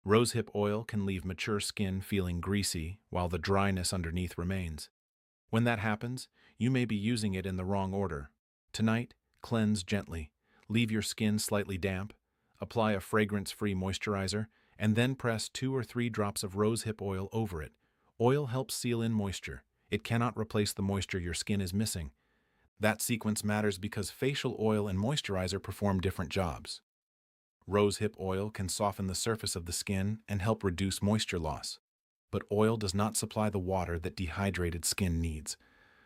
Rosehip oil can leave mature skin feeling greasy while the dryness underneath remains. When that happens, you may be using it in the wrong order. Tonight, cleanse gently. Leave your skin slightly damp. Apply a fragrance-free moisturizer, and then press 2 or 3 drops of rosehip oil over it. Oil helps seal in moisture. It cannot replace the moisture your skin is missing. That sequence matters because facial oil and moisturizer perform different jobs. Rosehip oil can soften the surface of the skin and help reduce moisture loss. But oil does not supply the water that dehydrated skin needs.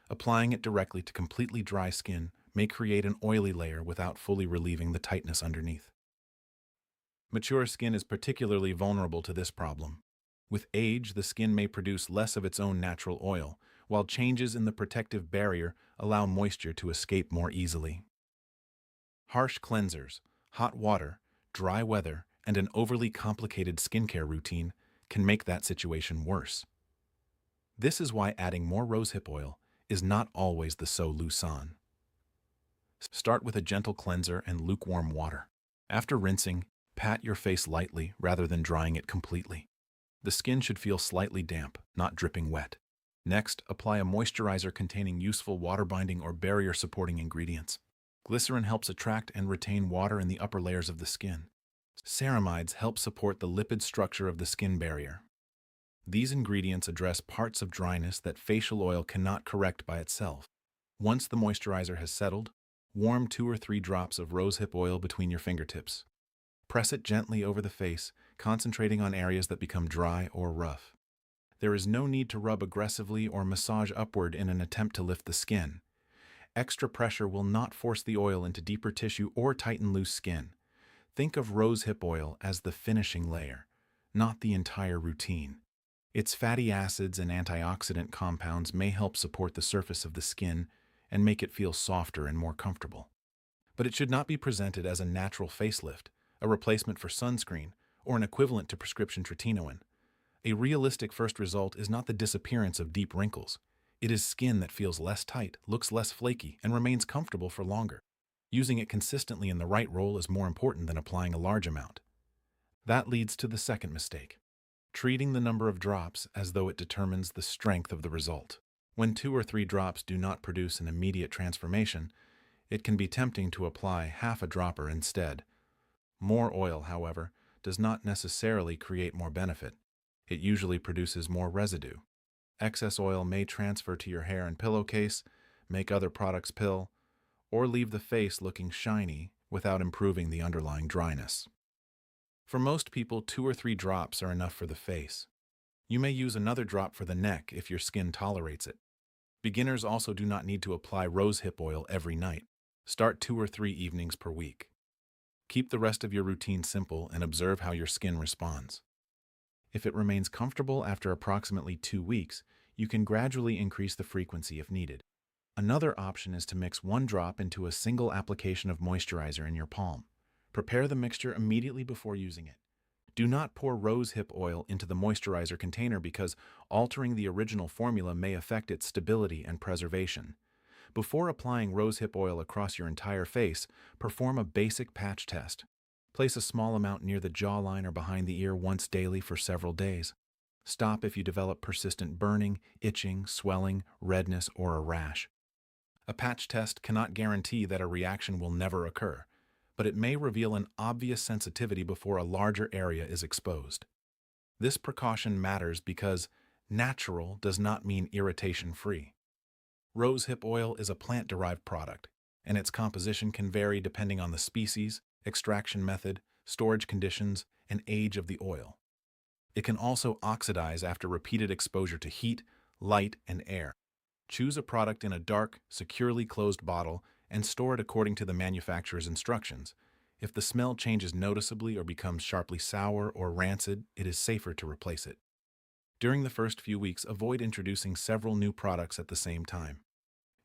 Applying it directly to completely dry skin may create an oily layer without fully relieving the tightness underneath. Mature skin is particularly vulnerable to this problem. With age, the skin may produce less of its own natural oil, while changes in the protective barrier allow moisture to escape more easily. Harsh cleansers, hot water, dry weather, and an overly complicated skincare routine can make that situation worse. This is why adding more rosehip oil is not always the solution. Start with a gentle cleanser and lukewarm water. After rinsing, pat your face lightly rather than drying it completely. The skin should feel slightly damp, not dripping wet. Next, apply a moisturizer containing useful water-binding or barrier-supporting ingredients. Glycerin helps attract and retain water in the upper layers of the skin. Ceramides help support the lipid structure of the skin barrier. These ingredients address parts of dryness that facial oil cannot correct by itself. Once the moisturizer has settled, warm 2 or 3 drops of rosehip oil between your fingertips. Press it gently over the face, concentrating on areas that become dry or rough. There is no need to rub aggressively or massage upward in an attempt to lift the skin. Extra pressure will not force the oil into deeper tissue or tighten loose skin. Think of rosehip oil as the finishing layer, not the entire routine. Its fatty acids and antioxidant compounds may help support the surface of the skin and make it feel softer and more comfortable. But it should not be presented as a natural facelift, a replacement for sunscreen, or an equivalent to prescription retinoid. A realistic first result is not the disappearance of deep wrinkles. It is skin that feels less tight, looks less flaky, and remains comfortable for longer. Using it consistently in the right role is more important than applying a large amount. That leads to the second mistake: treating the number of drops as though it determines the strength of the result. When 2 or 3 drops do not produce an immediate transformation, it can be tempting to apply half a dropper instead. More oil, however, does not necessarily create more benefit. It usually produces more residue. Excess oil may transfer to your hair and pillowcase, make other products pill, or leave the face looking shiny without improving the underlying dryness. For most people, 2 or 3 drops are enough for the face. You may use another drop for the neck if your skin tolerates it. Beginners also do not need to apply rosehip oil every night. Start 2 or 3 evenings per week. Keep the rest of your routine simple and observe how your skin responds. If it remains comfortable after approximately 2 weeks, you can gradually increase the frequency if needed. Another option is to mix 1 drop into a single application of moisturizer in your palm. Prepare the mixture immediately before using it. Do not pour rosehip oil into the moisturizer container because altering the original formula may affect its stability and preservation. Before applying rosehip oil across your entire face, perform a basic patch test. Place a small amount near the jawline or behind the ear once daily for several days. Stop if you develop persistent burning, itching, swelling, redness, or a rash. A patch test cannot guarantee that a reaction will never occur, but it may reveal an obvious sensitivity before a larger area is exposed. This precaution matters because natural does not mean irritation-free. Rosehip oil is a plant-derived product, and its composition can vary depending on the species, extraction method, storage conditions, and age of the oil. It can also oxidize after repeated exposure to heat, light, and air. Choose a product in a dark, securely closed bottle and store it according to the manufacturer's instructions. If the smell changes noticeably or becomes sharply sour or rancid, it is safer to replace it. During the first few weeks, avoid introducing several new products at the same time.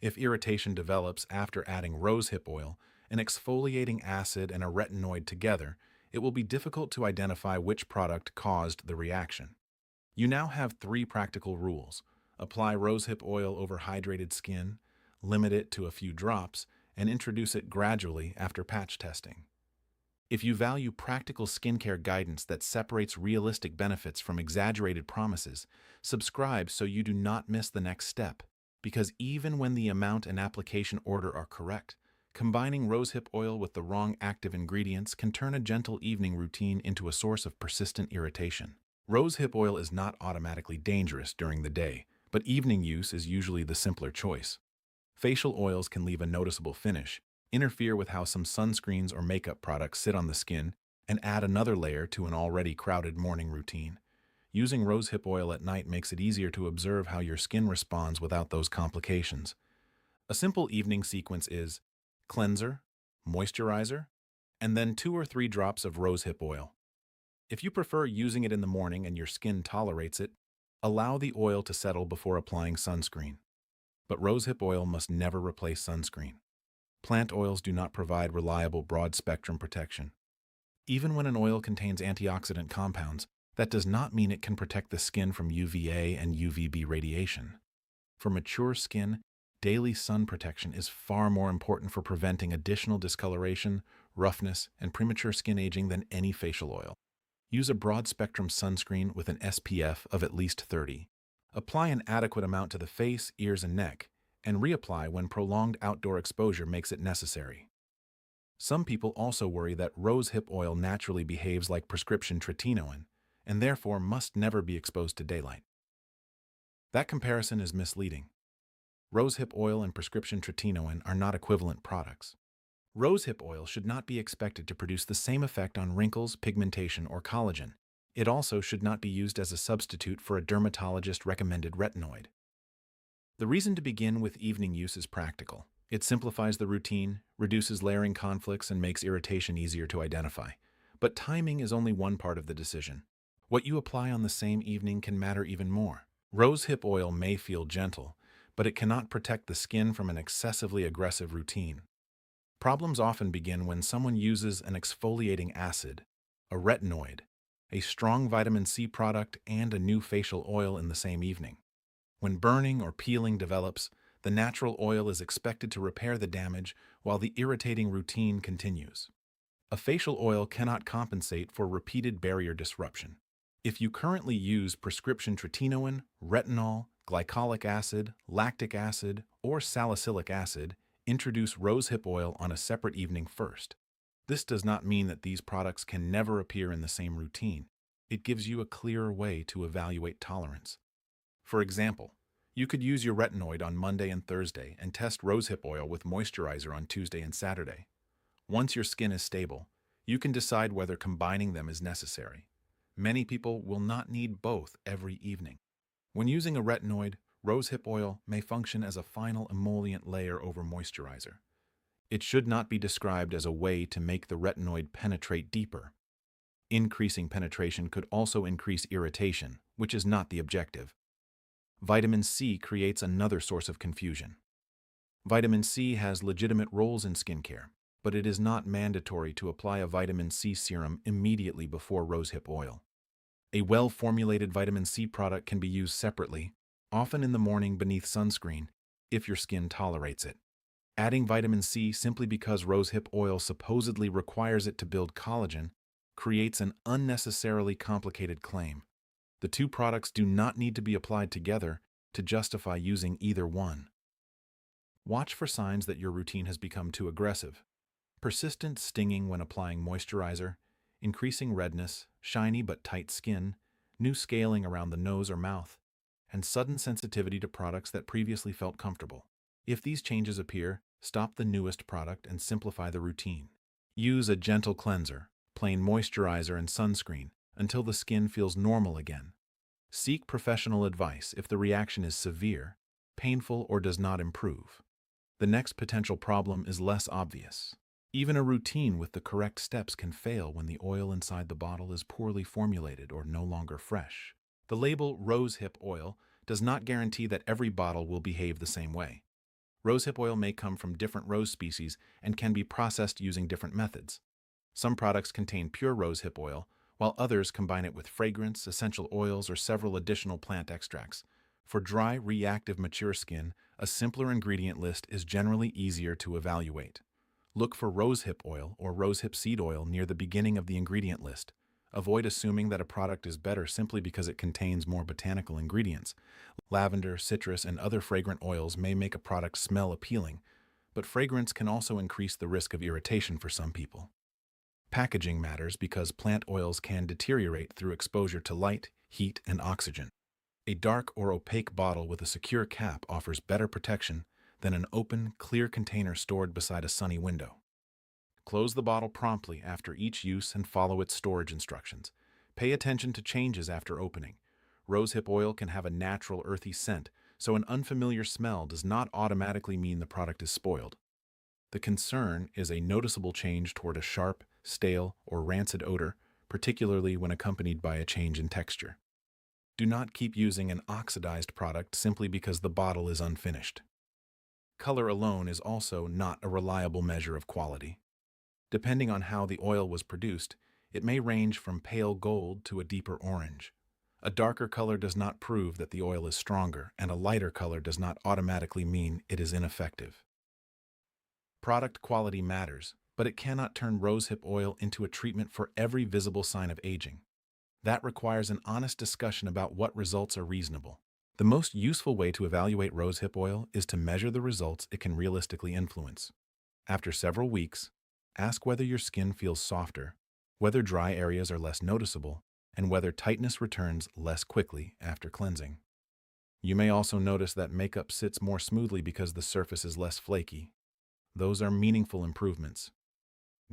If irritation develops after adding rosehip oil, an exfoliating acid and a retinoid together, it will be difficult to identify which product caused the reaction. You now have 3 practical rules: apply rosehip oil over hydrated skin, limit it to a few drops, and introduce it gradually after patch testing. If you value practical skincare guidance that separates realistic benefits from exaggerated promises, subscribe so you do not miss the next step. Because even when the amount and application order are correct, combining rosehip oil with the wrong active ingredients can turn a gentle evening routine into a source of persistent irritation. Rosehip oil is not automatically dangerous during the day, but evening use is usually the simpler choice. Facial oils can leave a noticeable finish, interfere with how some sunscreens or makeup products sit on the skin, and add another layer to an already crowded morning routine. Using rosehip oil at night makes it easier to observe how your skin responds without those complications. A simple evening sequence is cleanser, moisturizer, and then 2 or 3 drops of rosehip oil. If you prefer using it in the morning and your skin tolerates it, allow the oil to settle before applying sunscreen. But rosehip oil must never replace sunscreen. Plant oils do not provide reliable broad-spectrum protection. Even when an oil contains antioxidant compounds, that does not mean it can protect the skin from UVA and UVB radiation. For mature skin, daily sun protection is far more important for preventing additional discoloration, roughness, and premature skin aging than any facial oil. Use a broad-spectrum sunscreen with an SPF of at least 30. Apply an adequate amount to the face, ears, and neck, and reapply when prolonged outdoor exposure makes it necessary. Some people also worry that rosehip oil naturally behaves like prescription tretinoin, and therefore must never be exposed to daylight. That comparison is misleading. Rosehip oil and prescription tretinoin are not equivalent products. Rosehip oil should not be expected to produce the same effect on wrinkles, pigmentation, or collagen. It also should not be used as a substitute for a dermatologist-recommended retinoid. The reason to begin with evening use is practical. It simplifies the routine, reduces layering conflicts, and makes irritation easier to identify. But timing is only one part of the decision. What you apply on the same evening can matter even more. Rosehip oil may feel gentle, but it cannot protect the skin from an excessively aggressive routine. Problems often begin when someone uses an exfoliating acid, a retinoid, a strong vitamin C product, and a new facial oil in the same evening. When burning or peeling develops, the natural oil is expected to repair the damage while the irritating routine continues. A facial oil cannot compensate for repeated barrier disruption. If you currently use prescription tretinoin, retinol, glycolic acid, lactic acid, or salicylic acid, introduce rosehip oil on a separate evening first. This does not mean that these products can never appear in the same routine. It gives you a clearer way to evaluate tolerance. For example, you could use your retinoid on Monday and Thursday and test rosehip oil with moisturizer on Tuesday and Saturday. Once your skin is stable, you can decide whether combining them is necessary. Many people will not need both every evening. When using a retinoid, rosehip oil may function as a final emollient layer over moisturizer. It should not be described as a way to make the retinoid penetrate deeper. Increasing penetration could also increase irritation, which is not the objective. Vitamin C creates another source of confusion. Vitamin C has legitimate roles in skincare, but it is not mandatory to apply a vitamin C serum immediately before rosehip oil. A well-formulated vitamin C product can be used separately, often in the morning beneath sunscreen, if your skin tolerates it. Adding vitamin C simply because rosehip oil supposedly requires it to build collagen creates an unnecessarily complicated claim. The two products do not need to be applied together to justify using either one. Watch for signs that your routine has become too aggressive. Persistent stinging when applying moisturizer, increasing redness, shiny but tight skin, new scaling around the nose or mouth, and sudden sensitivity to products that previously felt comfortable. If these changes appear, stop the newest product and simplify the routine. Use a gentle cleanser, plain moisturizer, and sunscreen until the skin feels normal again. Seek professional advice if the reaction is severe, painful, or does not improve. The next potential problem is less obvious. Even a routine with the correct steps can fail when the oil inside the bottle is poorly formulated or no longer fresh. The label rosehip oil does not guarantee that every bottle will behave the same way. Rosehip oil may come from different rose species and can be processed using different methods. Some products contain pure rosehip oil, while others combine it with fragrance, essential oils, or several additional plant extracts. For dry, reactive, mature skin, a simpler ingredient list is generally easier to evaluate. Look for rosehip oil or rosehip seed oil near the beginning of the ingredient list. Avoid assuming that a product is better simply because it contains more botanical ingredients. Lavender, citrus, and other fragrant oils may make a product smell appealing, but fragrance can also increase the risk of irritation for some people. Packaging matters because plant oils can deteriorate through exposure to light, heat, and oxygen. A dark or opaque bottle with a secure cap offers better protection than an open, clear container stored beside a sunny window. Close the bottle promptly after each use and follow its storage instructions. Pay attention to changes after opening. Rosehip oil can have a natural earthy scent, so an unfamiliar smell does not automatically mean the product is spoiled. The concern is a noticeable change toward a sharp, stale, or rancid odor, particularly when accompanied by a change in texture. Do not keep using an oxidized product simply because the bottle is unfinished. Color alone is also not a reliable measure of quality. Depending on how the oil was produced, it may range from pale gold to a deeper orange. A darker color does not prove that the oil is stronger, and a lighter color does not automatically mean it is ineffective. Product quality matters, but it cannot turn rosehip oil into a treatment for every visible sign of aging. That requires an honest discussion about what results are reasonable. The most useful way to evaluate rosehip oil is to measure the results it can realistically influence. After several weeks, ask whether your skin feels softer, whether dry areas are less noticeable, and whether tightness returns less quickly after cleansing. You may also notice that makeup sits more smoothly because the surface is less flaky. Those are meaningful improvements.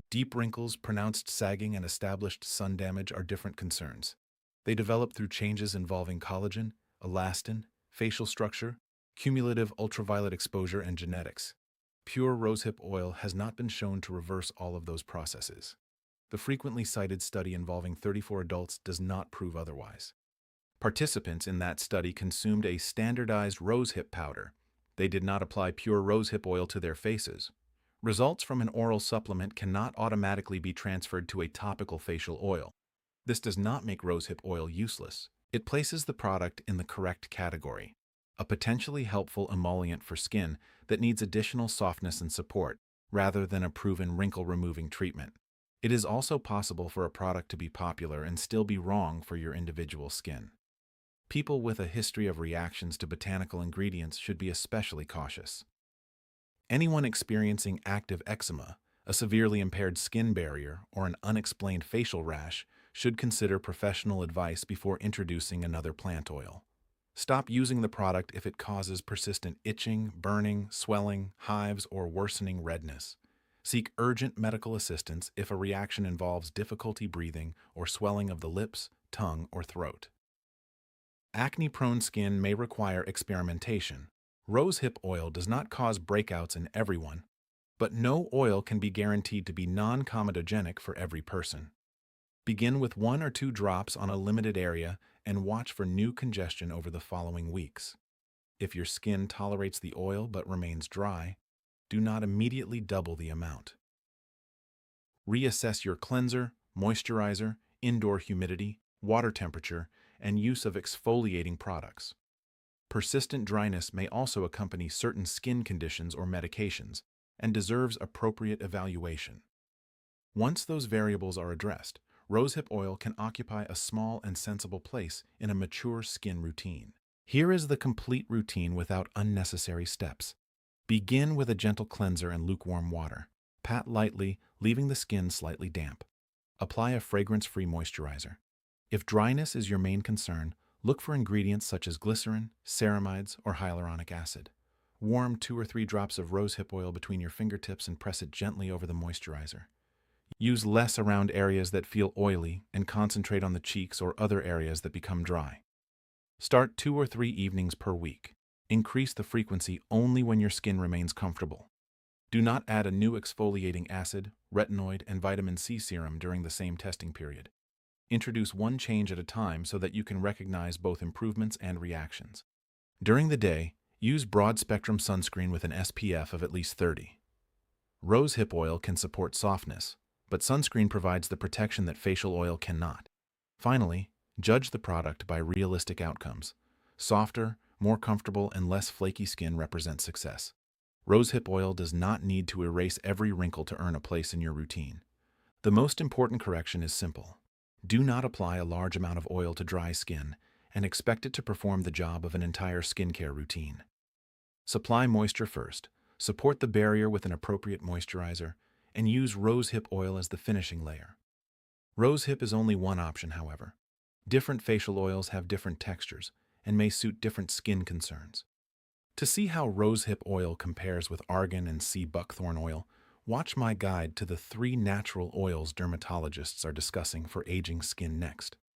Deep wrinkles, pronounced sagging, and established sun damage are different concerns. They develop through changes involving collagen, elastin, facial structure, cumulative ultraviolet exposure, and genetics. Pure rosehip oil has not been shown to reverse all of those processes. The frequently cited study involving 34 adults does not prove otherwise. Participants in that study consumed a standardized rosehip powder. They did not apply pure rosehip oil to their faces. Results from an oral supplement cannot automatically be transferred to a topical facial oil. This does not make rosehip oil useless. It places the product in the correct category, a potentially helpful emollient for skin that needs additional softness and support, rather than a proven wrinkle-removing treatment. It is also possible for a product to be popular and still be wrong for your individual skin. People with a history of reactions to botanical ingredients should be especially cautious. Anyone experiencing active eczema, a severely impaired skin barrier, or an unexplained facial rash should consider professional advice before introducing another plant oil. Stop using the product if it causes persistent itching, burning, swelling, hives, or worsening redness. Seek urgent medical assistance if a reaction involves difficulty breathing or swelling of the lips, tongue, or throat. Acne-prone skin may require experimentation. Rosehip oil does not cause breakouts in everyone, but no oil can be guaranteed to be non-comedogenic for every person. Begin with 1 or 2 drops on a limited area and watch for new congestion over the following weeks. If your skin tolerates the oil but remains dry, do not immediately double the amount. Reassess your cleanser, moisturizer, indoor humidity, water temperature, and use of exfoliating products. Persistent dryness may also accompany certain skin conditions or medications and deserves appropriate evaluation. Once those variables are addressed, rosehip oil can occupy a small and sensible place in a mature skin routine. Here is the complete routine without unnecessary steps. Begin with a gentle cleanser and lukewarm water. Pat lightly, leaving the skin slightly damp. Apply a fragrance-free moisturizer. If dryness is your main concern, look for ingredients such as glycerin, ceramides, or hyaluronic acid. Warm 2 or 3 drops of rosehip oil between your fingertips and press it gently over the moisturizer. Use less around areas that feel oily and concentrate on the cheeks or other areas that become dry. Start 2 or 3 evenings per week. Increase the frequency only when your skin remains comfortable. Do not add a new exfoliating acid, retinoid, and vitamin C serum during the same testing period. Introduce one change at a time so that you can recognize both improvements and reactions. During the day, use broad-spectrum sunscreen with an SPF of at least 30. Rosehip oil can support softness, but sunscreen provides the protection that facial oil cannot. Finally, judge the product by realistic outcomes. Softer, more comfortable, and less flaky skin represents success. Rosehip oil does not need to erase every wrinkle to earn a place in your routine. The most important correction is simple. Do not apply a large amount of oil to dry skin and expect it to perform the job of an entire skincare routine. Supply moisture first, support the barrier with an appropriate moisturizer, and use rosehip oil as the finishing layer. Rosehip is only one option, however. Different facial oils have different textures and may suit different skin concerns. To see how rosehip oil compares with argan and sea buckthorn oil, watch my guide to the 3 natural oils dermatologists are discussing for aging skin next.